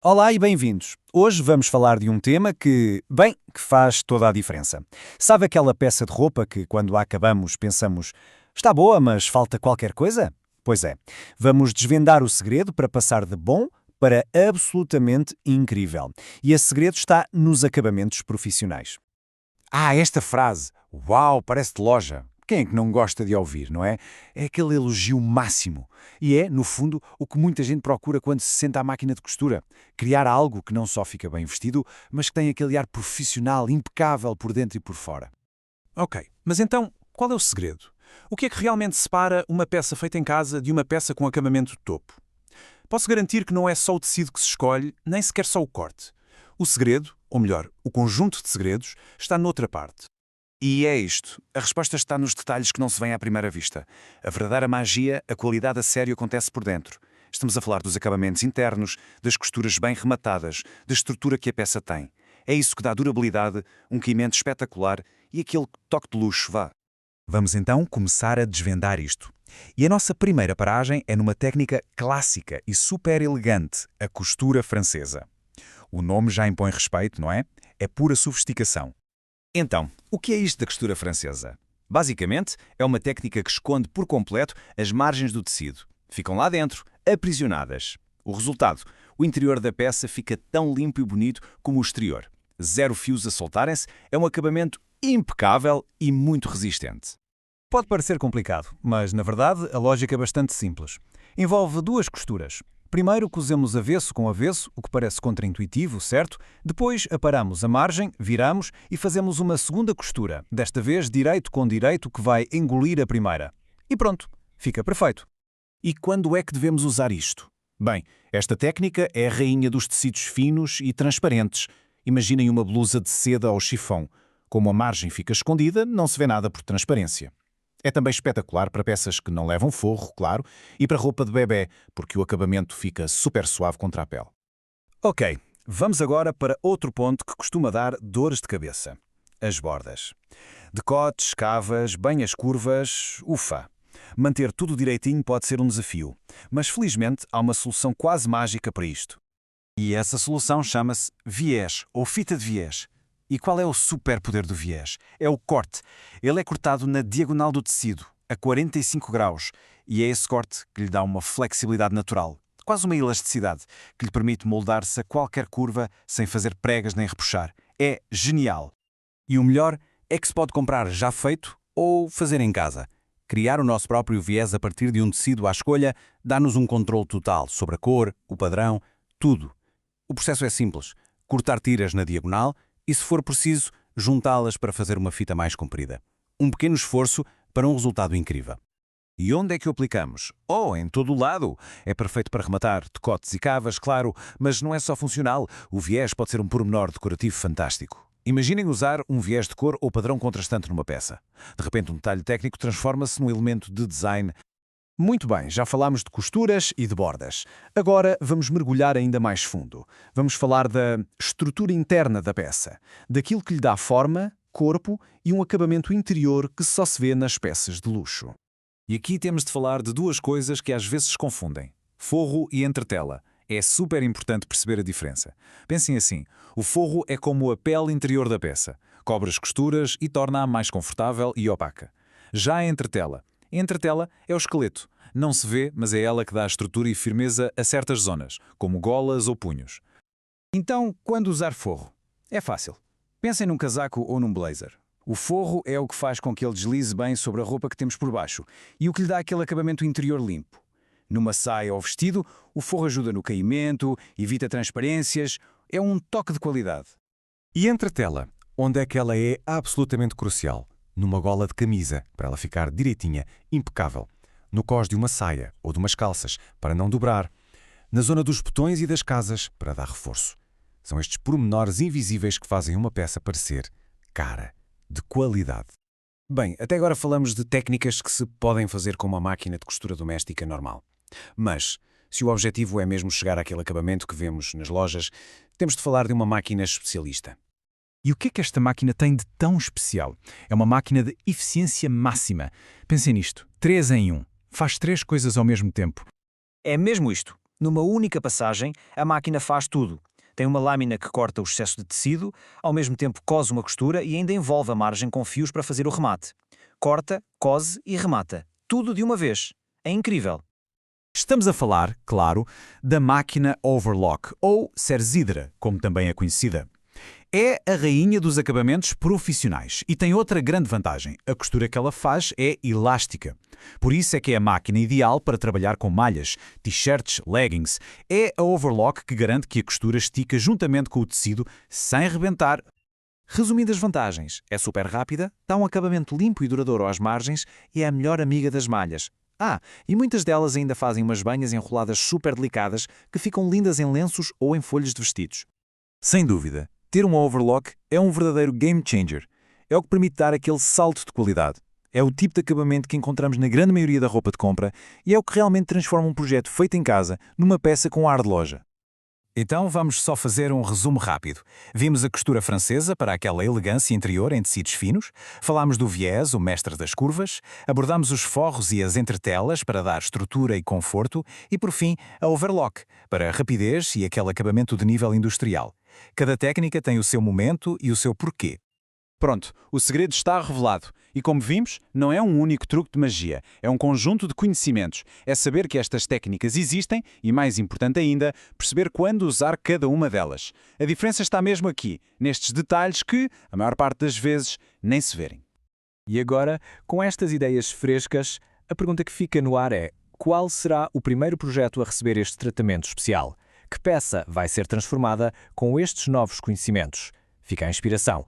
Olá e bem-vindos. Hoje vamos falar de um tema que faz toda a diferença. Sabe aquela peça de roupa que, quando a acabamos, pensamos, está boa, mas falta qualquer coisa? Pois é, vamos desvendar o segredo para passar de bom para absolutamente incrível. E esse segredo está nos acabamentos profissionais. Esta frase, uau, parece de loja. Quem é que não gosta de ouvir, não é? É aquele elogio máximo. E é, no fundo, o que muita gente procura quando se senta à máquina de costura. Criar algo que não só fica bem vestido, mas que tem aquele ar profissional, impecável por dentro e por fora. Ok, mas então, qual é o segredo? O que é que realmente separa uma peça feita em casa de uma peça com acabamento de topo? Posso garantir que não é só o tecido que se escolhe, nem sequer só o corte. O segredo, ou melhor, o conjunto de segredos, está noutra parte. E é isto. A resposta está nos detalhes que não se veem à primeira vista. A verdadeira magia, a qualidade a sério acontece por dentro. Estamos a falar dos acabamentos internos, das costuras bem rematadas, da estrutura que a peça tem. É isso que dá durabilidade, um caimento espetacular e aquele toque de luxo, vá. Vamos então começar a desvendar isto. E a nossa primeira paragem é numa técnica clássica e super elegante, a costura francesa. O nome já impõe respeito, não é? É pura sofisticação. Então, o que é isto da costura francesa? Basicamente, é uma técnica que esconde por completo as margens do tecido. Ficam lá dentro, aprisionadas. O resultado, o interior da peça fica tão limpo e bonito como o exterior. Zero fios a soltarem-se, é um acabamento impecável e muito resistente. Pode parecer complicado, mas na verdade a lógica é bastante simples. Envolve duas costuras. Primeiro cosemos avesso com avesso, o que parece contraintuitivo, certo? Depois aparamos a margem, viramos e fazemos uma segunda costura, desta vez direito com direito, que vai engolir a primeira. E pronto, fica perfeito. E quando é que devemos usar isto? Bem, esta técnica é a rainha dos tecidos finos e transparentes. Imaginem uma blusa de seda ou chifão. Como a margem fica escondida, não se vê nada por transparência. É também espetacular para peças que não levam forro, claro, e para roupa de bebê, porque o acabamento fica super suave contra a pele. Ok, vamos agora para outro ponto que costuma dar dores de cabeça. As bordas. Decotes, cavas, bem as curvas, ufa. Manter tudo direitinho pode ser um desafio, mas felizmente há uma solução quase mágica para isto. E essa solução chama-se viés, ou fita de viés. E qual é o superpoder do viés? É o corte. Ele é cortado na diagonal do tecido, a 45 graus, e é esse corte que lhe dá uma flexibilidade natural, quase uma elasticidade, que lhe permite moldar-se a qualquer curva sem fazer pregas nem repuxar. É genial. E o melhor é que se pode comprar já feito ou fazer em casa. Criar o nosso próprio viés a partir de um tecido à escolha dá-nos um controle total sobre a cor, o padrão, tudo. O processo é simples. Cortar tiras na diagonal e, se for preciso, juntá-las para fazer uma fita mais comprida. Um pequeno esforço para um resultado incrível. E onde é que o aplicamos? Oh, em todo o lado! É perfeito para rematar decotes e cavas, claro, mas não é só funcional. O viés pode ser um pormenor decorativo fantástico. Imaginem usar um viés de cor ou padrão contrastante numa peça. De repente, um detalhe técnico transforma-se num elemento de design. Muito bem, já falámos de costuras e de bordas. Agora vamos mergulhar ainda mais fundo. Vamos falar da estrutura interna da peça, daquilo que lhe dá forma, corpo e um acabamento interior que só se vê nas peças de luxo. E aqui temos de falar de duas coisas que às vezes se confundem: forro e entretela. É super importante perceber a diferença. Pensem assim, o forro é como a pele interior da peça. Cobre as costuras e torna-a mais confortável e opaca. Já a entretela é o esqueleto. Não se vê, mas é ela que dá estrutura e firmeza a certas zonas, como golas ou punhos. Então, quando usar forro? É fácil. Pensem num casaco ou num blazer. O forro é o que faz com que ele deslize bem sobre a roupa que temos por baixo e o que lhe dá aquele acabamento interior limpo. Numa saia ou vestido, o forro ajuda no caimento, evita transparências, é um toque de qualidade. E entre a tela, onde é que ela é absolutamente crucial? Numa gola de camisa, para ela ficar direitinha, impecável. No cós de uma saia ou de umas calças, para não dobrar. Na zona dos botões e das casas, para dar reforço. São estes pormenores invisíveis que fazem uma peça parecer cara, de qualidade. Bem, até agora falamos de técnicas que se podem fazer com uma máquina de costura doméstica normal. Mas, se o objetivo é mesmo chegar àquele acabamento que vemos nas lojas, temos de falar de uma máquina especialista. E o que é que esta máquina tem de tão especial? É uma máquina de eficiência máxima. Pensem nisto, 3 em 1. Faz 3 coisas ao mesmo tempo. É mesmo isto. Numa única passagem, a máquina faz tudo. Tem uma lâmina que corta o excesso de tecido, ao mesmo tempo cose uma costura e ainda envolve a margem com fios para fazer o remate. Corta, cose e remata. Tudo de uma vez. É incrível. Estamos a falar, claro, da máquina Overlock, ou Cerzidra, como também é conhecida. É a rainha dos acabamentos profissionais e tem outra grande vantagem. A costura que ela faz é elástica. Por isso é que é a máquina ideal para trabalhar com malhas, t-shirts, leggings. É a Overlock que garante que a costura estica juntamente com o tecido sem rebentar. Resumindo as vantagens, é super rápida, dá um acabamento limpo e duradouro às margens e é a melhor amiga das malhas. E muitas delas ainda fazem umas banhas enroladas super delicadas que ficam lindas em lenços ou em folhas de vestidos. Sem dúvida, ter uma Overlock é um verdadeiro game changer. É o que permite dar aquele salto de qualidade. É o tipo de acabamento que encontramos na grande maioria da roupa de compra e é o que realmente transforma um projeto feito em casa numa peça com ar de loja. Então vamos só fazer um resumo rápido. Vimos a costura francesa para aquela elegância interior em tecidos finos, falámos do viés, o mestre das curvas, abordámos os forros e as entretelas para dar estrutura e conforto e, por fim, a overlock, para a rapidez e aquele acabamento de nível industrial. Cada técnica tem o seu momento e o seu porquê. Pronto, o segredo está revelado. E como vimos, não é um único truque de magia, é um conjunto de conhecimentos. É saber que estas técnicas existem e, mais importante ainda, perceber quando usar cada uma delas. A diferença está mesmo aqui, nestes detalhes que, a maior parte das vezes, nem se verem. E agora, com estas ideias frescas, a pergunta que fica no ar é: qual será o primeiro projeto a receber este tratamento especial? Que peça vai ser transformada com estes novos conhecimentos? Fica a inspiração.